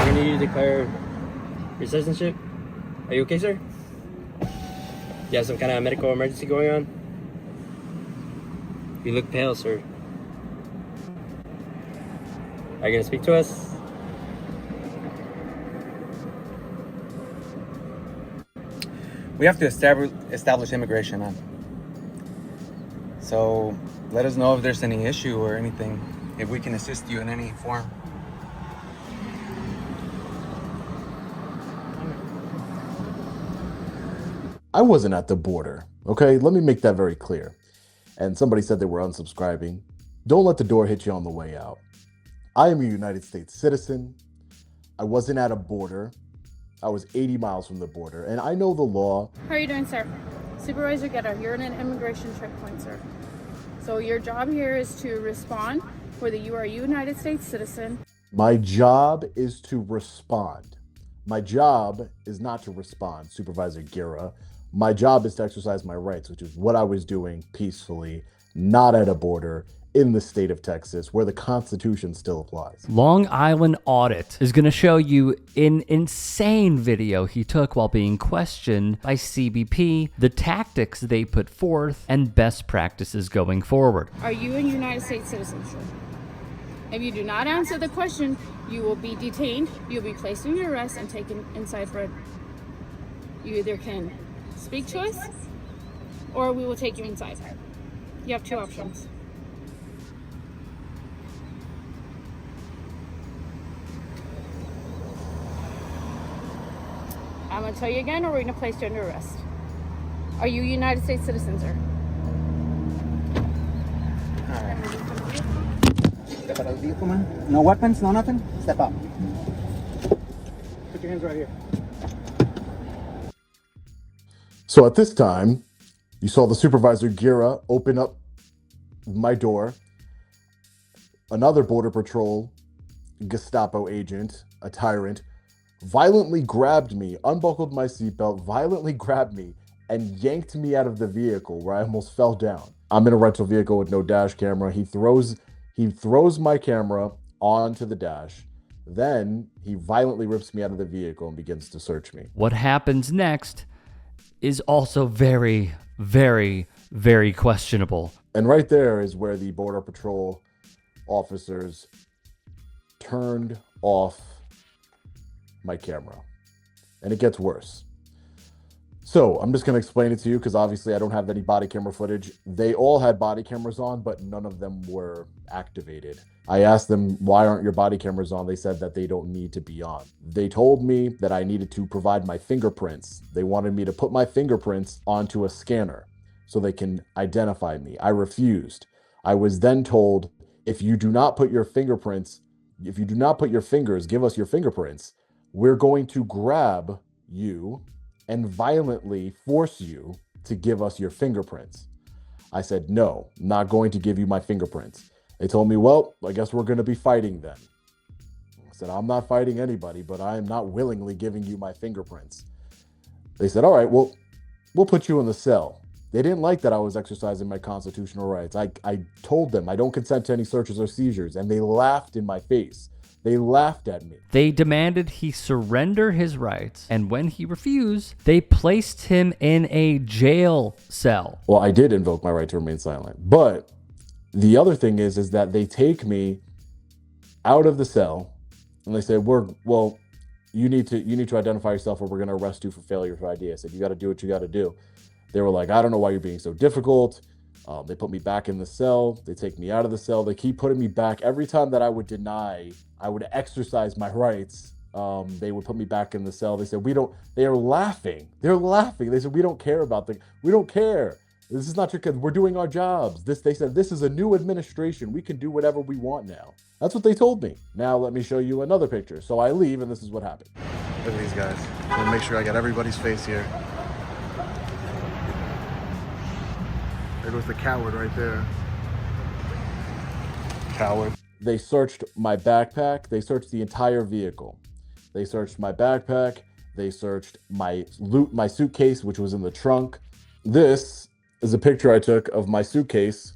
gonna need you to declare your citizenship. Are you okay, sir? You have some kind of medical emergency going on? You look pale, sir. Are you gonna speak to us? We have to establish immigration, man. So let us know if there's any issue or anything, if we can assist you in any form. I wasn't at the border, okay? Let me make that very clear. And somebody said they were unsubscribing. Don't let the door hit you on the way out. I am a United States citizen. I wasn't at a border. I was 80 miles from the border, and I know the law. How are you doing, sir? Supervisor Guetta, you're in an immigration checkpoint, sir. So your job here is to respond whether you are a United States citizen. My job is to respond. My job is not to respond, Supervisor Guerra. My job is to exercise my rights, which is what I was doing peacefully, not at a border, in the state of Texas, where the Constitution still applies. Long Island Audit is going to show you an insane video he took while being questioned by CBP, the tactics they put forth, and best practices going forward. Are you a United States citizen, sir? If you do not answer the question, you will be detained, you'll be placed in your arrest and taken inside for you either can speak to us or we will take you inside. You have two options. I'm gonna tell you again, or we're gonna place you under arrest. Are you a United States citizen, sir? Step out of the vehicle, man. No weapons, no nothing. Step out. Put your hands right here. So at this time, you saw the Supervisor Guerra open up my door. Another Border Patrol Gestapo agent, a tyrant, violently grabbed me, unbuckled my seatbelt, violently grabbed me, and yanked me out of the vehicle where I almost fell down. I'm in a rental vehicle with no dash camera. He throws my camera onto the dash. Then he violently rips me out of the vehicle and begins to search me. What happens next is also very, very, very questionable. And right there is where the Border Patrol officers turned off my camera. And it gets worse. So I'm just going to explain it to you because obviously I don't have any body camera footage. They all had body cameras on, but none of them were activated. I asked them, why aren't your body cameras on? They said that they don't need to be on. They told me that I needed to provide my fingerprints. They wanted me to put my fingerprints onto a scanner so they can identify me. I refused. I was then told, if you do not put your fingers, give us your fingerprints, we're going to grab you and violently force you to give us your fingerprints. I said, no, I'm not going to give you my fingerprints. They told me, well, I guess we're going to be fighting then. I said, I'm not fighting anybody, but I am not willingly giving you my fingerprints. They said, all right, well, we'll put you in the cell. They didn't like that I was exercising my constitutional rights. I told them I don't consent to any searches or seizures, and they laughed in my face. They laughed at me. They demanded he surrender his rights, and when he refused, they placed him in a jail cell. Well, I did invoke my right to remain silent. But the other thing is that they take me out of the cell, and they say, you need to identify yourself or we're going to arrest you for failure to ID. I said, you got to do what you got to do. They were like, I don't know why you're being so difficult. They put me back in the cell. They take me out of the cell. They keep putting me back. Every time that I would exercise my rights, they would put me back in the cell. They said, they are laughing. They're laughing. They said, we don't care about we don't care. This is not your, we're doing our jobs. They said, this is a new administration. We can do whatever we want now. That's what they told me. Now let me show you another picture. So I leave and this is what happened. Look at these guys. I'm gonna make sure I got everybody's face here. There goes the coward right there. Coward. They searched my backpack. They searched the entire vehicle. They searched my backpack. They searched my suitcase, which was in the trunk. This is a picture I took of my suitcase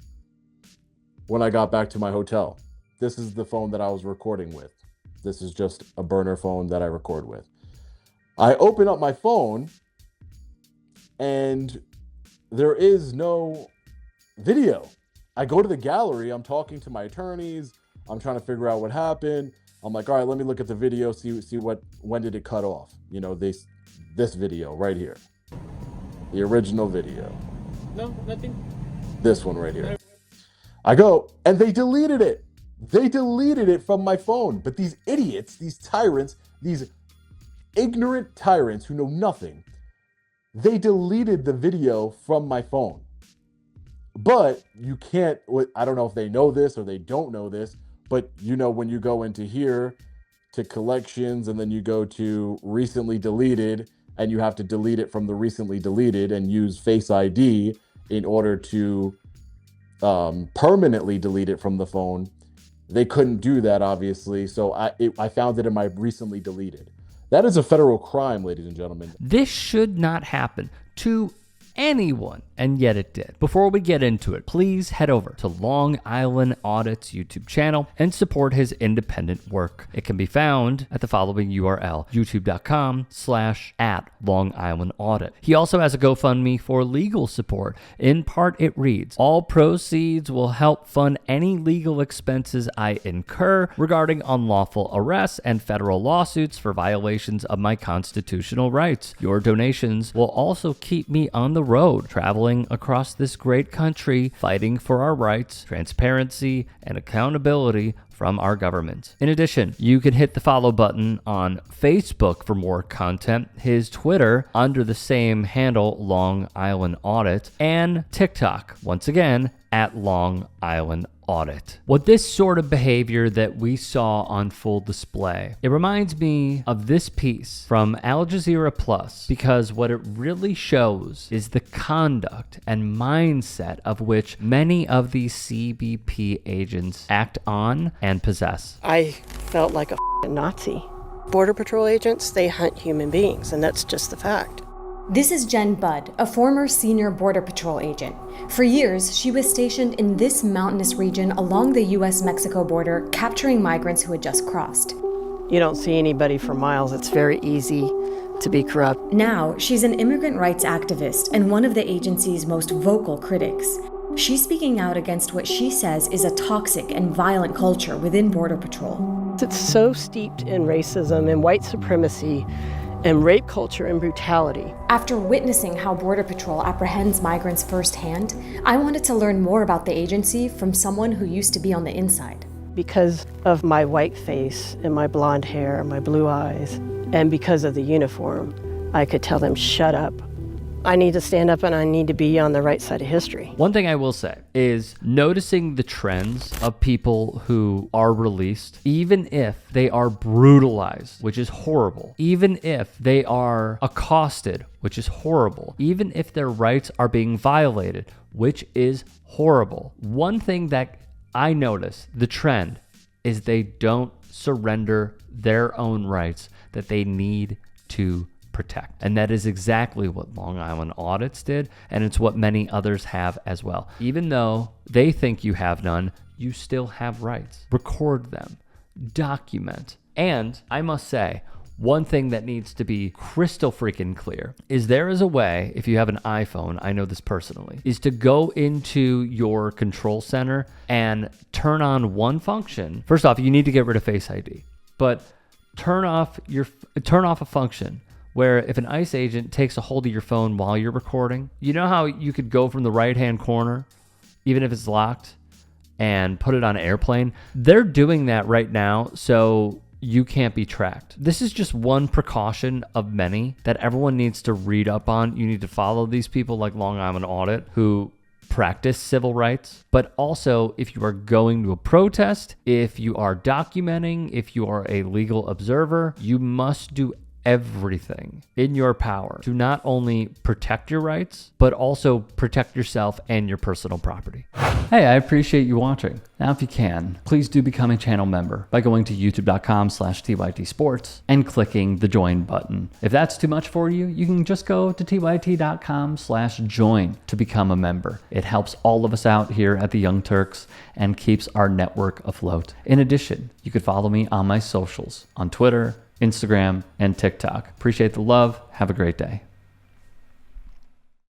when I got back to my hotel. This is the phone that I was recording with. This is just a burner phone that I record with. I open up my phone and there is no video. I go to the gallery, I'm talking to my attorneys, I'm trying to figure out what happened. I'm like, all right, let me look at the video, see when did it cut off? You know, this video right here. The original video. No, nothing. This one right here. I go, and they deleted it. They deleted it from my phone. But these idiots, these tyrants, these ignorant tyrants who know nothing, they deleted the video from my phone. But you can't, I don't know if they know this or they don't know this, but you know, when you go into here to collections and then you go to recently deleted and you have to delete it from the recently deleted and use Face ID in order to permanently delete it from the phone. They couldn't do that, obviously. So I found it in my recently deleted. That is a federal crime, ladies and gentlemen. This should not happen to anyone, and yet it did. Before we get into it, please head over to Long Island Audit's YouTube channel and support his independent work. It can be found at the following URL, youtube.com/@Long Island Audit. He also has a GoFundMe for legal support. In part, it reads, all proceeds will help fund any legal expenses I incur regarding unlawful arrests and federal lawsuits for violations of my constitutional rights. Your donations will also keep me on the road, traveling across this great country, fighting for our rights, transparency, and accountability from our government. In addition, you can hit the follow button on Facebook for more content, his Twitter under the same handle, Long Island Audit, and TikTok, once again, at Long Island Audit. What this sort of behavior that we saw on full display, it reminds me of this piece from Al Jazeera Plus, because what it really shows is the conduct and mindset of which many of these CBP agents act on and possess. I felt like a Nazi. Border Patrol agents, they hunt human beings, and that's just the fact. This is Jen Budd, a former senior Border Patrol agent. For years, she was stationed in this mountainous region along the U.S.-Mexico border, capturing migrants who had just crossed. You don't see anybody for miles. It's very easy to be corrupt. Now, she's an immigrant rights activist and one of the agency's most vocal critics. She's speaking out against what she says is a toxic and violent culture within Border Patrol. It's so steeped in racism and white supremacy and rape culture and brutality. After witnessing how Border Patrol apprehends migrants firsthand, I wanted to learn more about the agency from someone who used to be on the inside. Because of my white face and my blonde hair and my blue eyes, and because of the uniform, I could tell them, shut up. I need to stand up and I need to be on the right side of history. One thing I will say is noticing the trends of people who are released, even if they are brutalized, which is horrible, even if they are accosted, which is horrible, even if their rights are being violated, which is horrible. One thing that I notice, the trend, is they don't surrender their own rights that they need to protect. And that is exactly what Long Island Audits did, and it's what many others have as well. Even though they think you have none, you still have rights. Record them, document. And I must say, one thing that needs to be crystal freaking clear is there is a way, if you have an iPhone, I know this personally, is to go into your control center and turn on one function. First off, you need to get rid of Face ID, but turn off a function where if an ICE agent takes a hold of your phone while you're recording, you know how you could go from the right-hand corner, even if it's locked, and put it on airplane? They're doing that right now, so you can't be tracked. This is just one precaution of many that everyone needs to read up on. You need to follow these people like Long Island Audit who practice civil rights, but also if you are going to a protest, if you are documenting, if you are a legal observer, you must do everything in your power to not only protect your rights, but also protect yourself and your personal property. Hey, I appreciate you watching. Now, if you can, please do become a channel member by going to youtube.com/TYTSports and clicking the join button. If that's too much for you, you can just go to TYT.com/join to become a member. It helps all of us out here at the Young Turks and keeps our network afloat. In addition, you could follow me on my socials on Twitter, Instagram, and TikTok. Appreciate the love. Have a great day.